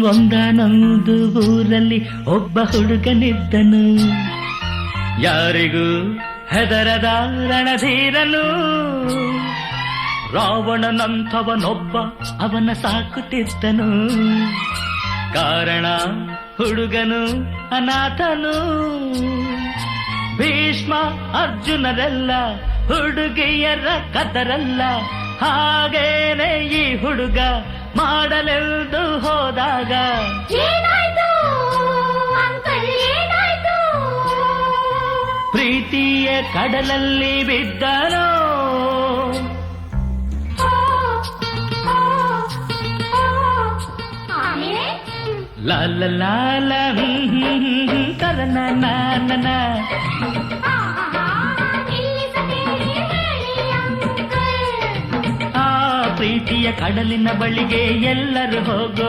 ಒಂದಾನೊಂದು ಊರಲ್ಲಿ ಒಬ್ಬ ಹುಡುಗನಿದ್ದನು, ಯಾರಿಗೂ ಹೆದರದ ರಣಧೀರನು. ರಾವಣನಂಥವನೊಬ್ಬ ಅವನ ಸಾಕುತ್ತಿದ್ದನು, ಕಾರಣ ಹುಡುಗನು ಅನಾಥನು. ಭೀಷ್ಮ ಅರ್ಜುನರೆಲ್ಲ ಹುಡುಗಿಯರ ಕದರಲ್ಲ, ಹಾಗೇನೆ ಈ ಹುಡುಗ ಮಾಡಲೆಂದು ಹೋದಾಗ ಪ್ರೀತಿಯ ಕಡಲಲ್ಲಿ ಬಿದ್ದನೋ. ಲಾಲ ಲಾಲ ಕರನ ನಾನನ ಆ ಪ್ರೀತಿಯ ಕಡಲಿನ ಬಳಿಗೆ ಎಲ್ಲರೂ ಹೋಗೋ